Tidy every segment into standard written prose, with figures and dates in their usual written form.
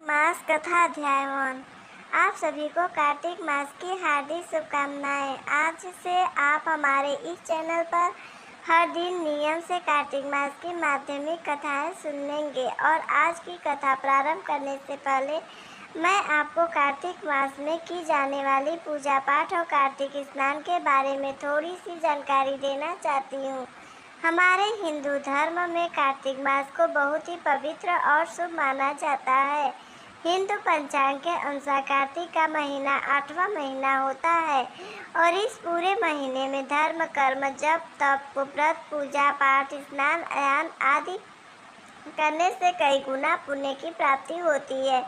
मास कथा अध्याय 1। आप सभी को कार्तिक मास की हार्दिक शुभकामनाएं। आज से आप हमारे इस चैनल पर हर दिन नियम से कार्तिक मास की माध्यमिक कथाएं सुनेंगे। और आज की कथा प्रारंभ करने से पहले मैं आपको कार्तिक मास में की जाने वाली पूजा पाठ और कार्तिक स्नान के बारे में थोड़ी सी जानकारी देना चाहती हूँ। हमारे हिंदू धर्म में कार्तिक मास को बहुत ही पवित्र और शुभ माना जाता है। हिंदू पंचांग के अनुसार कार्तिक का महीना 8वां महीना होता है और इस पूरे महीने में धर्म कर्म जप तप व्रत पूजा पाठ स्नान अयन आदि करने से कई गुना पुण्य की प्राप्ति होती है।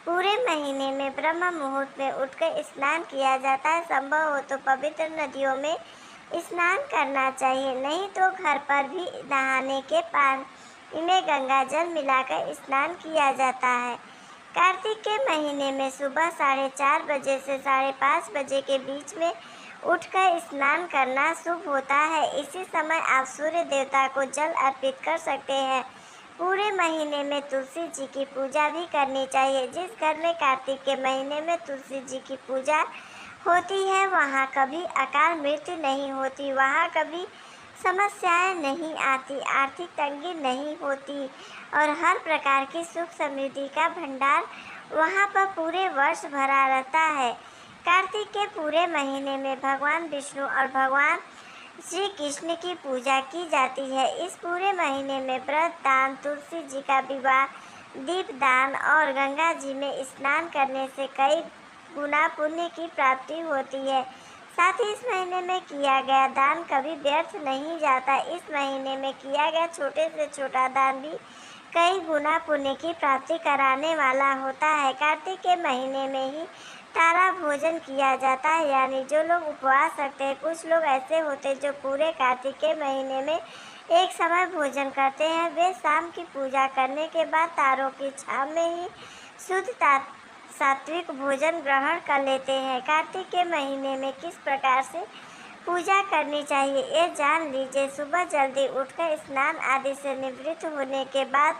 पूरे महीने में ब्रह्म मुहूर्त में उठकर स्नान किया जाता है। संभव हो तो पवित्र नदियों में स्नान करना चाहिए, नहीं तो घर पर भी नहाने के पानी में गंगा जल मिलाकर स्नान किया जाता है। कार्तिक के महीने में सुबह 4:30 बजे से 5:30 बजे के बीच में उठकर स्नान करना शुभ होता है। इसी समय आप सूर्य देवता को जल अर्पित कर सकते हैं। पूरे महीने में तुलसी जी की पूजा भी करनी चाहिए। जिस घर में कार्तिक के महीने में तुलसी जी की पूजा होती है वहाँ कभी अकाल मृत्यु नहीं होती, वहाँ कभी समस्याएं नहीं आती, आर्थिक तंगी नहीं होती और हर प्रकार की सुख समृद्धि का भंडार वहाँ पर पूरे वर्ष भरा रहता है। कार्तिक के पूरे महीने में भगवान विष्णु और भगवान श्री कृष्ण की पूजा की जाती है। इस पूरे महीने में व्रत दान, तुलसी जी का विवाह, दीप दान और गंगा जी में स्नान करने से कई गुना पुण्य की प्राप्ति होती है। साथ ही इस महीने में किया गया दान कभी व्यर्थ नहीं जाता। इस महीने में किया गया छोटे से छोटा दान भी कई गुना पुण्य की प्राप्ति कराने वाला होता है। कार्तिक के महीने में ही तारा भोजन किया जाता है, यानी जो लोग उपवास रखते हैं। कुछ लोग ऐसे होते हैं जो पूरे कार्तिक के महीने में एक समय भोजन करते हैं। वे शाम की पूजा करने के बाद तारों की छाँव में ही शुद्ध सात्विक भोजन ग्रहण कर लेते हैं। कार्तिक के महीने में किस प्रकार से पूजा करनी चाहिए ये जान लीजिए। सुबह जल्दी उठकर स्नान आदि से निवृत्त होने के बाद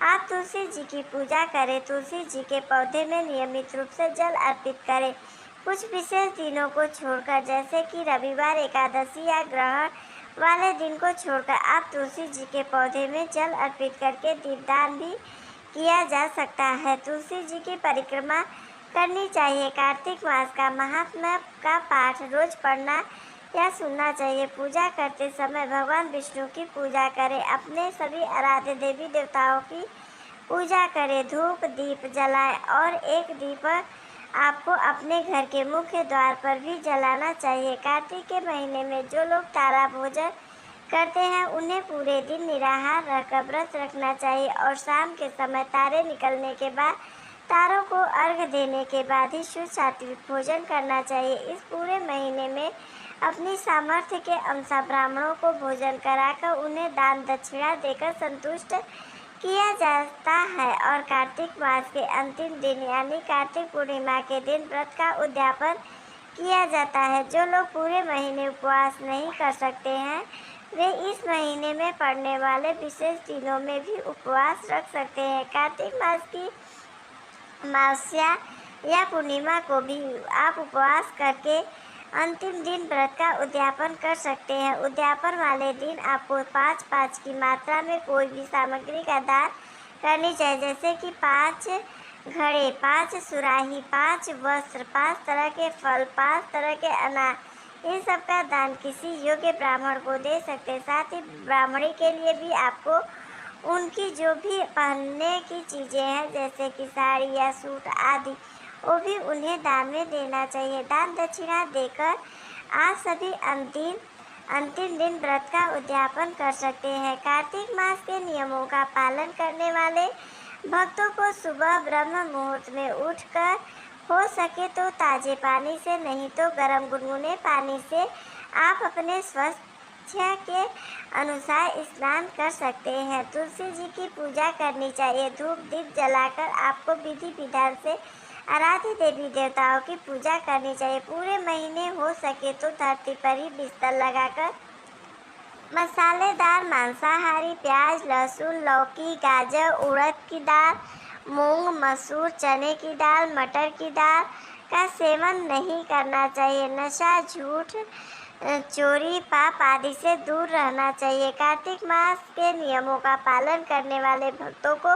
आप तुलसी जी की पूजा करें। तुलसी जी के पौधे में नियमित रूप से जल अर्पित करें। कुछ विशेष दिनों को छोड़कर, जैसे कि रविवार, एकादशी या ग्रहण वाले दिन को छोड़कर आप तुलसी जी के पौधे में जल अर्पित करके दीपदान भी किया जा सकता है। तुलसी जी की परिक्रमा करनी चाहिए। कार्तिक मास का महात्म्य का पाठ रोज पढ़ना या सुनना चाहिए। पूजा करते समय भगवान विष्णु की पूजा करें। अपने सभी आराध्य देवी देवताओं की पूजा करें। धूप दीप जलाएं और एक दीप आपको अपने घर के मुख्य द्वार पर भी जलाना चाहिए। कार्तिक के महीने में जो लोग तारा भोजन करते हैं उन्हें पूरे दिन निराहार रहकर व्रत रखना चाहिए और शाम के समय तारे निकलने के बाद तारों को अर्घ देने के बाद ही शुद्ध सात्विक भोजन करना चाहिए। इस पूरे महीने में अपनी सामर्थ्य के अनुसार ब्राह्मणों को भोजन कराकर उन्हें दान दक्षिणा देकर संतुष्ट किया जाता है। और कार्तिक मास के अंतिम दिन यानी कार्तिक पूर्णिमा के दिन व्रत का उद्यापन किया जाता है। जो लोग पूरे महीने उपवास नहीं कर सकते हैं वे इस महीने में पड़ने वाले विशेष दिनों में भी उपवास रख सकते हैं। कार्तिक मास की अमावस्या या पूर्णिमा को भी आप उपवास करके अंतिम दिन व्रत का उद्यापन कर सकते हैं। उद्यापन वाले दिन आपको 5-5 की मात्रा में कोई भी सामग्री का दान करनी चाहिए, जैसे कि 5 घड़े, 5 सुराही, 5 वस्त्र, 5 तरह के फल, 5 तरह के अनाज, इन सब का दान किसी योग्य ब्राह्मण को दे सकते हैं। साथ ही ब्राह्मणी के लिए भी आपको उनकी जो भी पहनने की चीज़ें हैं, जैसे कि साड़ी या सूट आदि, वो भी उन्हें दान में देना चाहिए। दान दक्षिणा देकर आप सभी अंतिम दिन व्रत का उद्यापन कर सकते हैं। कार्तिक मास के नियमों का पालन करने वाले भक्तों को सुबह ब्रह्म मुहूर्त में उठकर हो सके तो ताजे पानी से, नहीं तो गर्म गुनगुने पानी से आप अपने स्वास्थ्य के अनुसार स्नान कर सकते हैं। तुलसी जी की पूजा करनी चाहिए। धूप दीप जलाकर आपको विधि विधान से आराध्य देवी देवताओं की पूजा करनी चाहिए। पूरे महीने हो सके तो धरती पर ही बिस्तर लगाकर मसालेदार मांसाहारी प्याज, लहसुन, लौकी, गाजर, उड़द की दाल मूंग, मसूर, चने की दाल, मटर की दाल का सेवन नहीं करना चाहिए। नशा, झूठ, चोरी, पाप आदि से दूर रहना चाहिए। कार्तिक मास के नियमों का पालन करने वाले भक्तों को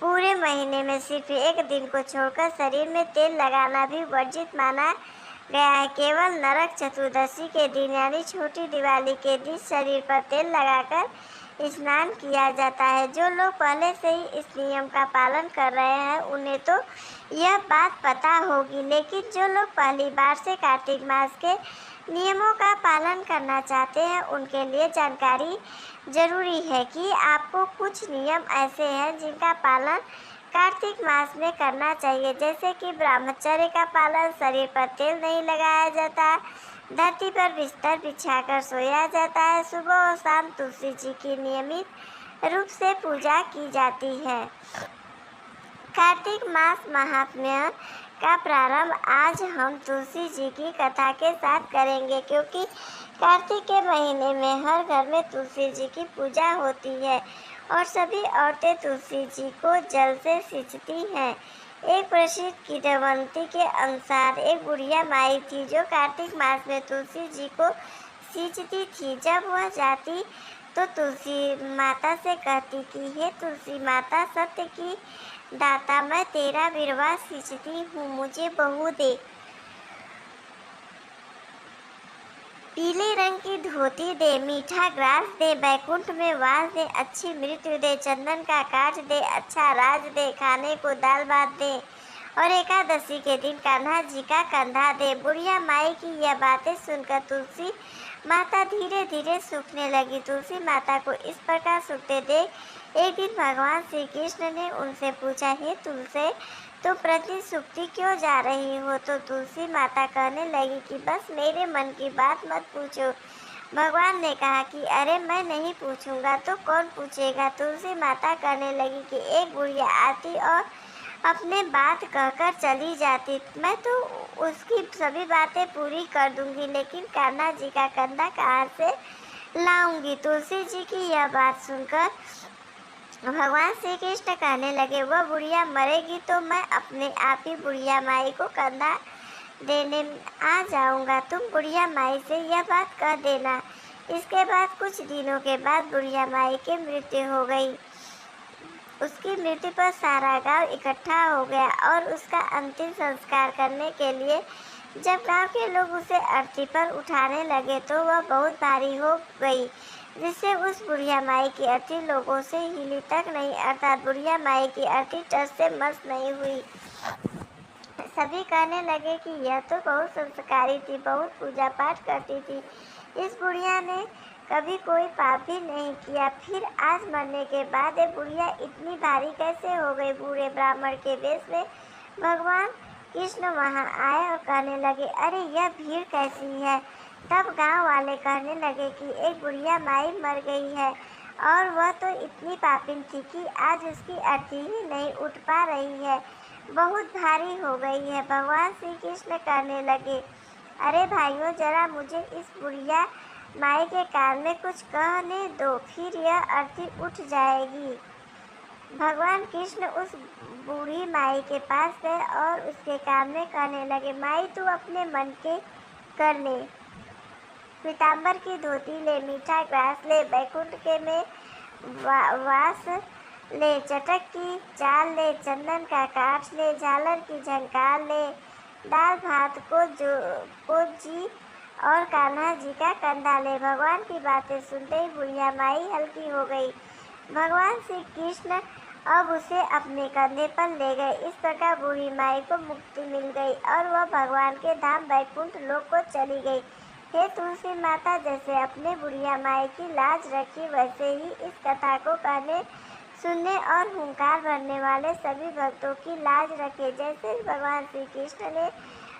पूरे महीने में सिर्फ एक दिन को छोड़कर शरीर में तेल लगाना भी वर्जित माना गया है। केवल नरक चतुर्दशी के दिन यानी छोटी दिवाली के दिन शरीर पर तेल लगाकर स्नान किया जाता है। जो लोग पहले से ही इस नियम का पालन कर रहे हैं उन्हें तो यह बात पता होगी, लेकिन जो लोग पहली बार से कार्तिक मास के नियमों का पालन करना चाहते हैं उनके लिए जानकारी जरूरी है कि आपको कुछ नियम ऐसे हैं जिनका पालन कार्तिक मास में करना चाहिए, जैसे कि ब्रह्मचर्य का पालन, शरीर पर तेल नहीं लगाया जाता, धरती पर बिस्तर बिछाकर सोया जाता है, सुबह और शाम तुलसी जी की नियमित रूप से पूजा की जाती है। कार्तिक मास महात्म्य का प्रारंभ आज हम तुलसी जी की कथा के साथ करेंगे, क्योंकि कार्तिक के महीने में हर घर में तुलसी जी की पूजा होती है और सभी औरतें तुलसी जी को जल से सींचती हैं। एक प्रसिद्ध किंवदंती के अनुसार एक बुढ़िया माई थी जो कार्तिक मास में तुलसी जी को सींचती थी। जब वह जाती तो तुलसी माता से कहती कि हे तुलसी माता, सत्य की दाता, मैं तेरा विरवा सींचती हूँ, मुझे बहू दे। पीले रंग की धोती दे, मीठा ग्रास दे, बैकुंठ में वास दे, अच्छी मृत्यु दे, चंदन का काठ दे, अच्छा राज दे, खाने को दाल भात दे और एकादशी के दिन कान्हा जी का कंधा दे। बुढ़िया माई की यह बातें सुनकर तुलसी माता धीरे धीरे सूखने लगी। तुलसी माता को इस प्रकार सूखते देख एक दिन भगवान श्री कृष्ण ने उनसे पूछा, हे तुलसी, तुम प्रतिदिन सूखती क्यों जा रही हो? तो तुलसी माता कहने लगी कि बस मेरे मन की बात मत पूछो। भगवान ने कहा कि अरे मैं नहीं पूछूंगा तो कौन पूछेगा? तुलसी माता कहने लगी कि एक बुढ़िया आती और अपने बात कहकर चली जाती, मैं तो उसकी सभी बातें पूरी कर दूंगी, लेकिन कान्हा जी का कंधा कहाँ से लाऊंगी? तुलसी जी की यह बात सुनकर भगवान श्री कृष्ण कहने लगे, वह बुढ़िया मरेगी तो मैं अपने आप ही बुढ़िया माई को कंधा देने आ जाऊंगा। तुम बुढ़िया माई से यह बात कह देना। इसके बाद कुछ दिनों के बाद बुढ़िया माई की मृत्यु हो गई। उसकी मृत्यु पर सारा गांव इकट्ठा हो गया और उसका अंतिम संस्कार करने के लिए जब गांव के लोग उसे अर्थी पर उठाने लगे तो वह बहुत भारी हो गई, जिससे उस बुढ़िया माई की अर्थी लोगों से हिली तक नहीं, अर्थात बुढ़िया माई की अर्थी टस से मस नहीं हुई। सभी कहने लगे कि यह तो बहुत संस्कारी थी, बहुत पूजा पाठ करती थी, इस बुढ़िया ने कभी कोई पाप भी नहीं किया, फिर आज मरने के बाद ये बुढ़िया इतनी भारी कैसे हो गई? बूढ़े ब्राह्मण के वेश में भगवान कृष्ण वहाँ आए और कहने लगे, अरे यह भीड़ कैसी है? तब गांव वाले कहने लगे कि एक बुढ़िया माई मर गई है और वह तो इतनी पापिन थी कि आज उसकी अर्थी ही नहीं उठ पा रही है, बहुत भारी हो गई है। भगवान श्री कृष्ण कहने लगे, अरे भाइयों, जरा मुझे इस बुढ़िया माई के कान में कुछ कहने दो, फिर यह अर्थी उठ जाएगी। भगवान कृष्ण उस बूढ़ी माई के पास गए और उसके कान में कहने लगे, माई तू अपने मन के कर ले, पीताम्बर की धोती ले, मीठा ग्रास ले, बैकुंठ के में वास ले, चटक की चाल ले, चंदन का काठ ले, झालर की झंकार ले, दाल भात को जी और कान्हा जी का कंधा ले। भगवान की बातें सुनते ही बुढ़िया माई हल्की हो गई। भगवान श्री कृष्ण अब उसे अपने कंधे पर ले गए। इस प्रकार बूढ़ी माई को मुक्ति मिल गई और वह भगवान के धाम बैकुंठ लोक को चली गई। हे तुलसी माता, जैसे अपने बुढ़िया माई की लाज रखी, वैसे ही इस कथा को कहने, सुनने और हुंकार भरने वाले सभी भक्तों की लाज रखे। जैसे भगवान श्री कृष्ण ने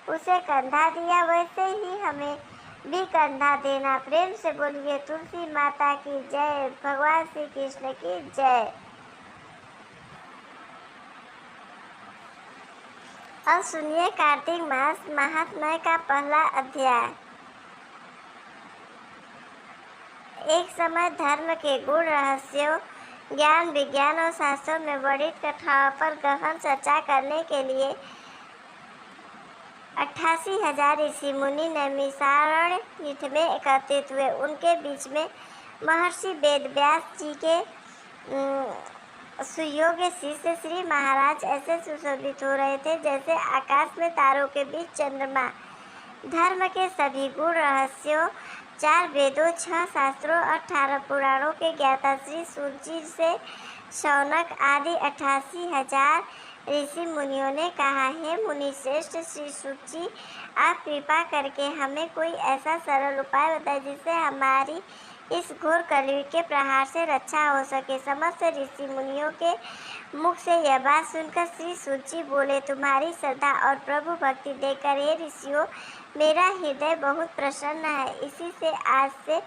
उसे कंधा दिया, वैसे ही हमें भी कंधा देना। प्रेम से बोलिए तुलसी माता की जय, भगवान श्री कृष्ण की जय। अब सुनिए कार्तिक मास महात्म्य का पहला अध्याय। एक समय धर्म के गूढ़ रहस्यों ज्ञान, विज्ञान और शास्त्रों में वर्णित कथाओं पर गहन चर्चा करने के लिए 88,000 ऋषि मुनि नैमिषारण्य पीठ में एकत्रित हुए। उनके बीच में महर्षि वेद व्यास जी के सुयोग्य शिष्य श्री महाराज ऐसे सुशोभित हो रहे थे जैसे आकाश में तारों के बीच चंद्रमा। धर्म के सभी गुण रहस्यों, 4 वेदों, 6 शास्त्रों और 18 पुराणों के ज्ञाता श्री सूत से शौनक आदि 88,000 ऋषि मुनियों ने कहा, हे मुनि श्रेष्ठ श्री सूत जी, आप कृपा करके हमें कोई ऐसा सरल उपाय बताएं जिससे हमारी इस घोर कलयुग के प्रहार से रक्षा हो सके। समस्त ऋषि मुनियों के मुख से यह बात सुनकर श्री सूत जी बोले, तुम्हारी श्रद्धा और प्रभु भक्ति देखकर हे ऋषियों, मेरा हृदय बहुत प्रसन्न है। इसी से आज से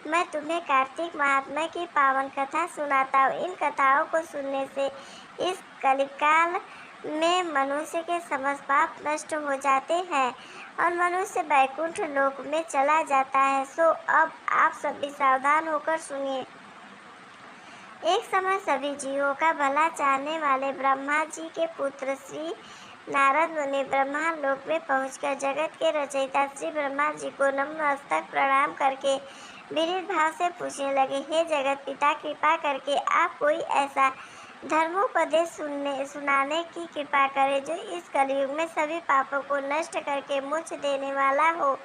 मैं तुम्हें कार्तिक महात्म्य की पावन कथा सुनाता हूँ। इन कथाओं को सुनने से इस कलिकाल में मनुष्य के समस्त पाप नष्ट हो जाते हैं और मनुष्य वैकुंठ लोक में चला जाता है। सो अब आप सभी सावधान होकर सुनिए। एक समय सभी जीवों का भला चाहने वाले ब्रह्मा जी के पुत्र श्री नारद मुनि ब्रह्मा लोक में पहुंचकर जगत के रचयिता श्री ब्रह्मा जी को नतमस्तक प्रणाम करके विनीत भाव से पूछने लगे, हे जगत पिता, कृपा करके आप कोई ऐसा धर्मोपदेश सुनाने की कृपा करें जो इस कलयुग में सभी पापों को नष्ट करके मोक्ष देने वाला हो।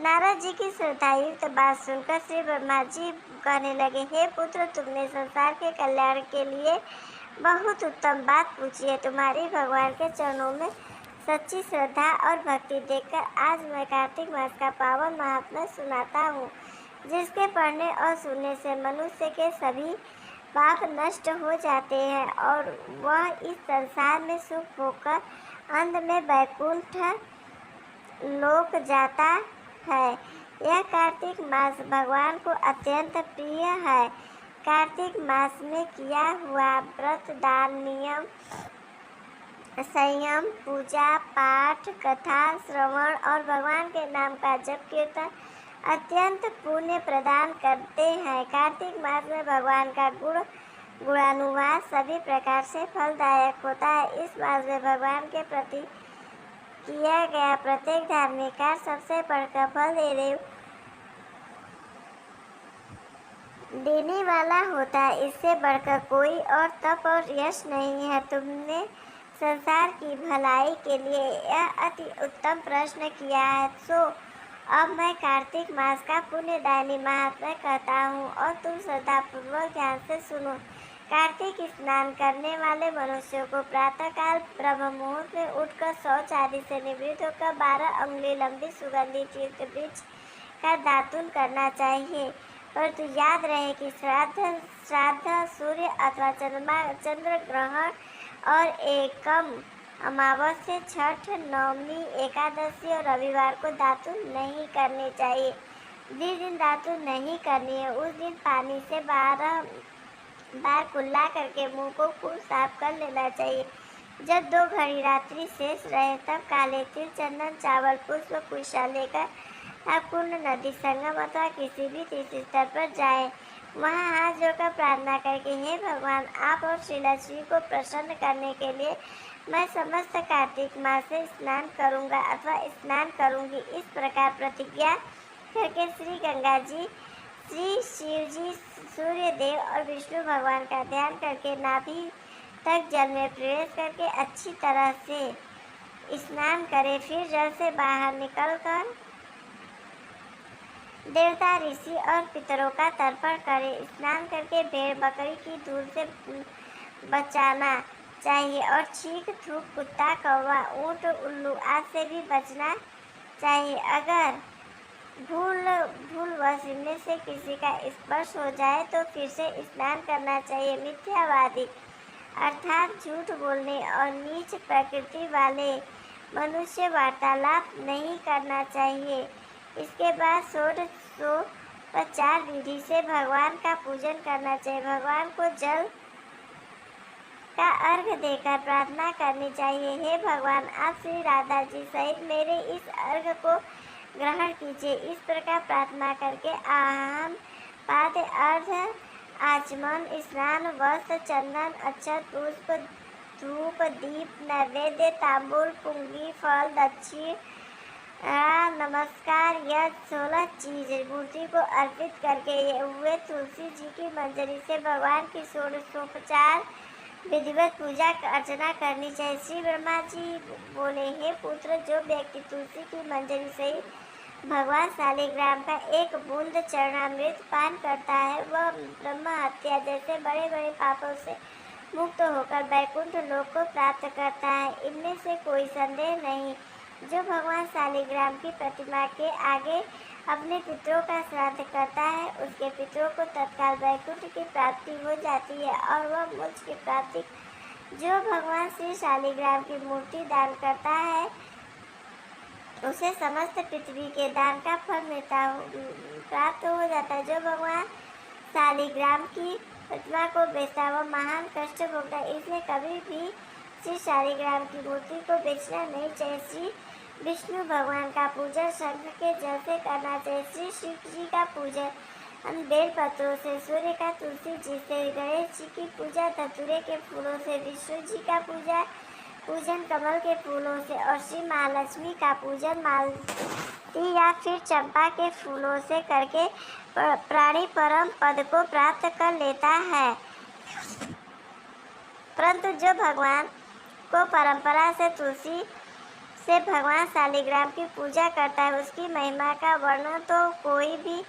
नारद जी की श्रद्धायुक्त बात सुनकर श्री ब्रह्मा जी कहने लगे, हे पुत्र, तुमने संसार के कल्याण के लिए बहुत उत्तम बात पूछी है। तुम्हारी भगवान के चरणों में सच्ची श्रद्धा और भक्ति देखकर आज मैं कार्तिक मास का पावन महात्म्य सुनाता हूँ, जिसके पढ़ने और सुनने से मनुष्य के सभी पाप नष्ट हो जाते हैं और वह इस संसार में सुख होकर अंत में वैकुंठ लोक जाता है। यह कार्तिक मास भगवान को अत्यंत प्रिय है। कार्तिक मास में किया हुआ व्रत, दान, नियम, संयम, पूजा पाठ, कथा श्रवण और भगवान के नाम का जप कीर्तन अत्यंत पुण्य प्रदान करते हैं। कार्तिक मास में भगवान का गुणानुवाद सभी प्रकार से फलदायक होता है। इस मास में भगवान के प्रति किया गया प्रत्येक धार्मिक कार्य सबसे बढ़कर फल देने वाला होता है। इससे बढ़कर कोई और तप और यश नहीं है। तुमने संसार की भलाई के लिए यह अति उत्तम प्रश्न किया है। सो अब मैं कार्तिक मास का पुण्यदायी महात्म्य कहता हूँ और तुम श्रद्धापूर्वक ध्यान से सुनो। कार्तिक स्नान करने वाले मनुष्यों को प्रातःकाल ब्रह्म मुहूर्त में उठकर शौच आदि से निवृत्त होकर 12 अंगुली लंबी सुगंधित तीर्थ वृक्ष का दातुन करना चाहिए। परंतु याद रहे कि श्राद्ध, सूर्य अथवा चंद्र ग्रहण और एकम अमावस्या, छठ, नवमी, एकादशी और रविवार को दातुन नहीं करनी चाहिए। जिस दिन दातुन नहीं करनी है उस दिन पानी से 12 बार कुल्ला करके मुंह को खूब साफ कर लेना चाहिए। जब 2 घड़ी रात्रि शेष रहे तब काले तिल, चंदन, चावल, पुष्प, कुशा लेकर आप कुंड, नदी, संगम अथवा किसी भी तीर्थ स्थल पर जाएं। वहाँ हाथ जोड़कर प्रार्थना करके, हे भगवान, आप और श्रीला जी को प्रसन्न करने के लिए मैं समस्त कार्तिक मास से स्नान करूँगा अथवा स्नान करूँगी। इस प्रकार प्रतिज्ञा करके श्री गंगा जी, श्री शिव जी, सूर्य देव और विष्णु भगवान का ध्यान करके नाभि तक जल में प्रवेश करके अच्छी तरह से स्नान करें। फिर जल से बाहर निकलकर देवता, ऋषि और पितरों का तर्पण करें। स्नान करके भेड़ बकरी की धूल से बचाना चाहिए और छींक, थूक, कुत्ता, कौवा, ऊंट, उल्लू आदि से भी बचना चाहिए। अगर भूलवश इनमें से किसी का स्पर्श हो जाए तो फिर से स्नान करना चाहिए। मिथ्यावादी अर्थात झूठ बोलने और नीच प्रकृति वाले मनुष्य वार्तालाप नहीं करना चाहिए। इसके बाद षोडशोपचार विधि से भगवान का पूजन करना चाहिए। भगवान को जल का अर्घ देकर प्रार्थना करनी चाहिए, हे भगवान, आप श्री राधा जी सहित मेरे इस अर्घ को ग्रहण कीजिए। इस प्रकार प्रार्थना करके अहम पाद अर्ध आचमन, स्नान, वस्त्र, चंदन, अक्षत, पुष्प, धूप, दीप, नैवेद्य, तांबूल, पुंगी, फल, दक्षिणा, नमस्कार, यह 16 चीजें मूर्ति को अर्पित करके हुए तुलसी जी की मंजरी से भगवान की षोडशोपचार विधिवत पूजा अर्चना करनी चाहिए। श्री ब्रह्मा जी बोले, हे पुत्र, जो व्यक्ति तुलसी की मंजरी से भगवान शालिग्राम का एक बूंद चरणामृत पान करता है, वह ब्रह्म हत्या जैसे बड़े बड़े पापों से मुक्त होकर वैकुंठ लोक को प्राप्त करता है। इनमें से कोई संदेह नहीं, जो भगवान शालिग्राम की प्रतिमा के आगे अपने पितरों का श्राद्ध करता है, उसके पितरों को तत्काल वैकुंठ की प्राप्ति हो जाती है और वह मोक्ष की प्राप्ति। जो भगवान श्री शालिग्राम की मूर्ति दान करता है, उसे समस्त पृथ्वी के दान का फल प्राप्त हो जाता है। जो भगवान शालिग्राम की प्रतिमा को बेचता है, वह महान कष्ट भोगता है। इसलिए कभी भी श्री शालिग्राम की मूर्ति को बेचना नहीं चाहिए। श्री विष्णु भगवान का पूजन शंख के जल से करना चाहिए। श्री शिव जी का पूजन बेल पत्रों से, सूर्य का तुलसी जी से, गणेश जी की पूजा धतूरे के फूलों से, विष्णु जी का पूजन कमल के फूलों से और श्री महालक्ष्मी का पूजन मालती या फिर चंपा के फूलों से करके प्राणी परम पद को प्राप्त कर लेता है। परंतु जो भगवान को परंपरा से तुलसी से भगवान शालिग्राम की पूजा करता है, उसकी महिमा का वर्णन तो कोई भी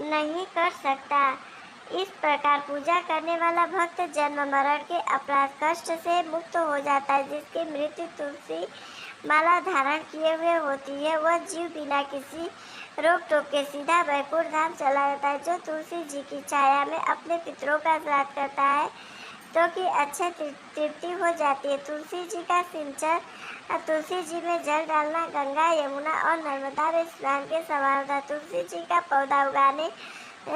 नहीं कर सकता। इस प्रकार पूजा करने वाला भक्त जन्म मरण के अपराध कष्ट से मुक्त हो जाता है। जिसकी मृत्यु तुलसी माला धारण किए हुए होती है, वह जीव बिना किसी रोक टोक के सीधा वैकुंठ धाम चला जाता है। जो तुलसी जी की छाया में अपने पितरों का श्राद्ध करता है, तो कि अच्छे तृप्ति हो जाती है। तुलसी जी का सिंचन, तुलसी जी में जल डालना गंगा, यमुना और नर्मदा में स्नान के समान होता है। तुलसी जी का पौधा उगाने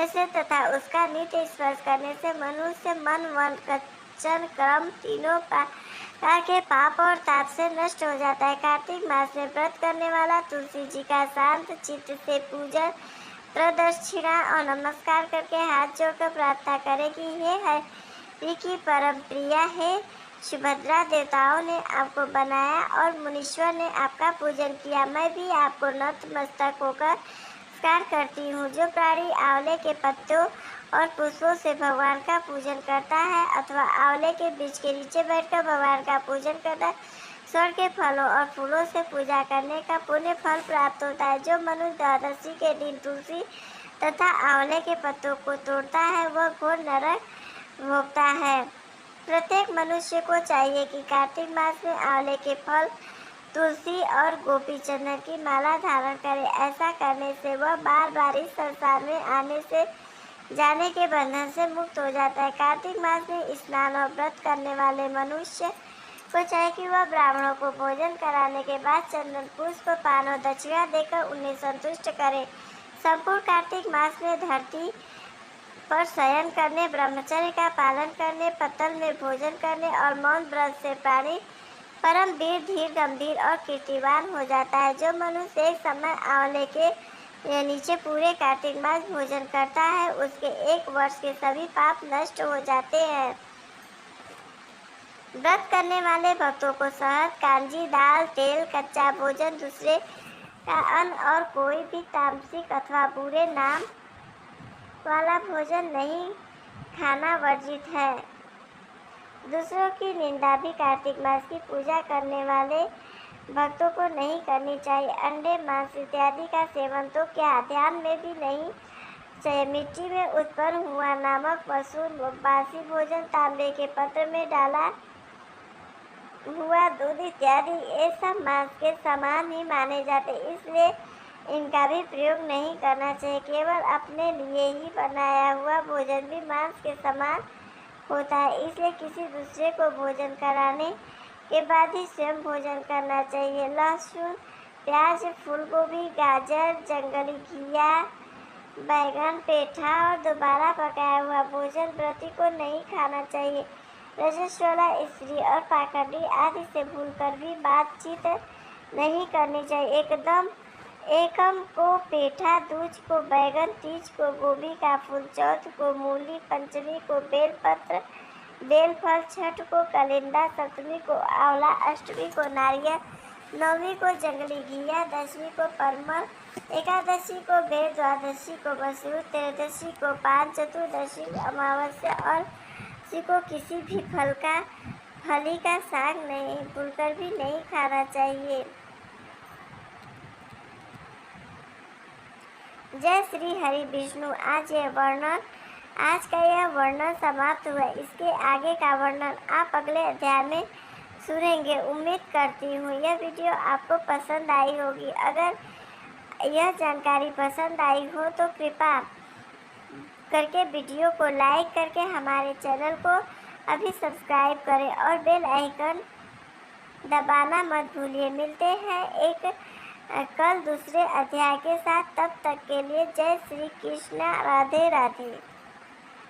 से तथा उसका नित्य स्पर्श करने से मनुष्य मन, वन, वचन, कर्म तीनों प्रकार के पाप और ताप से नष्ट हो जाता है। कार्तिक मास में व्रत करने वाला तुलसी जी का शांत चित्त से पूजन, प्रदक्षिणा और नमस्कार करके हाथ जोड़कर प्रार्थना करे कि हे हरि की परम प्रिया, हे सुभद्रा, देवताओं ने आपको बनाया और मुनीश्वर ने आपका पूजन किया। मैं भी आपको नतमस्तक होकर नमस्कार करती हूँ। जो प्राणी आंवले के पत्तों और पुष्पों से भगवान का पूजन करता है अथवा आंवले के बीज के नीचे बैठकर भगवान का पूजन करता है, स्वर्ग के फलों और फूलों से पूजा करने का पुण्य फल प्राप्त होता है। जो मनुष्य द्वादशी के दिन तुलसी तथा आंवले के पत्तों को तोड़ता है, वह घोर नरक भोगता है। प्रत्येक मनुष्य को चाहिए कि कार्तिक मास में आंवले के फल, तुलसी और गोपी चंदन की माला धारण करे। ऐसा करने से वह बार बार इस संसार में आने से जाने के बंधन से मुक्त हो जाता है। कार्तिक मास में स्नान और व्रत करने वाले मनुष्य को चाहिए कि वह ब्राह्मणों को भोजन कराने के बाद चंदन, पुष्प, पान और दक्षिणा देकर उन्हें संतुष्ट करे। संपूर्ण कार्तिक मास में धरती पर शयन करने, ब्रह्मचर्य का पालन करने, पत्तल में भोजन करने और मौन व्रत से प्राणी परम वीर, धीर, गंभीर और कीर्तिवान हो जाता है। जो मनुष्य एक समय आंवले के नीचे पूरे कार्तिक मास भोजन करता है, उसके 1 वर्ष के सभी पाप नष्ट हो जाते हैं। व्रत करने वाले भक्तों को शहद, कांजी, दाल, तेल, कच्चा भोजन, दूसरे का अन्न और कोई भी तामसिक अथवा बुरे नाम वाला भोजन नहीं खाना वर्जित है। दूसरों की निंदा भी कार्तिक मास की पूजा करने वाले भक्तों को नहीं करनी चाहिए। अंडे, मांस इत्यादि का सेवन तो क्या, ध्यान में भी नहीं चाहिए। मिट्टी में उत्पन्न हुआ नमक, पशु, बासी भोजन, तांबे के पात्र में डाला हुआ दूध इत्यादि ये सब मांस के समान ही माने जाते, इसलिए इनका भी प्रयोग नहीं करना चाहिए। केवल अपने लिए ही बनाया हुआ भोजन भी मांस के समान होता है, इसलिए किसी दूसरे को भोजन कराने के बाद ही स्वयं भोजन करना चाहिए। लहसुन, प्याज, फूलगोभी, गाजर, जंगली घिया, बैगन, पेठा और दोबारा पकाया हुआ भोजन व्रती को नहीं खाना चाहिए। रजस्वला स्त्री और पाखंडी आदि से भूलकर भी बातचीत नहीं करनी चाहिए। एकदम एकम को पेठा, दूज को बैगन, तीज को गोभी का फूल, चौथ को मूली, पंचमी को बेलपत्र बेलफल, छठ को कलिंदा, सप्तमी को आंवला, अष्टमी को नारियल, नौवीं को जंगली घिया, दसवीं को परमल, एकादशी को बेर, द्वादशी को मसूर, त्रयोदशी को पान, चतुर्दशी को अमावस्या और किसी को किसी भी फली का साग नहीं भूलकर भी नहीं खाना चाहिए। जय श्री हरि विष्णु। आज का यह वर्णन समाप्त हुआ। इसके आगे का वर्णन आप अगले अध्याय में सुनेंगे। उम्मीद करती हूँ यह वीडियो आपको पसंद आई होगी। अगर यह जानकारी पसंद आई हो तो कृपया करके वीडियो को लाइक करके हमारे चैनल को अभी सब्सक्राइब करें और बेल आइकन दबाना मत भूलिए। मिलते हैं एक कल दूसरे अध्याय के साथ। तब तक के लिए जय श्री कृष्ण, राधे राधे।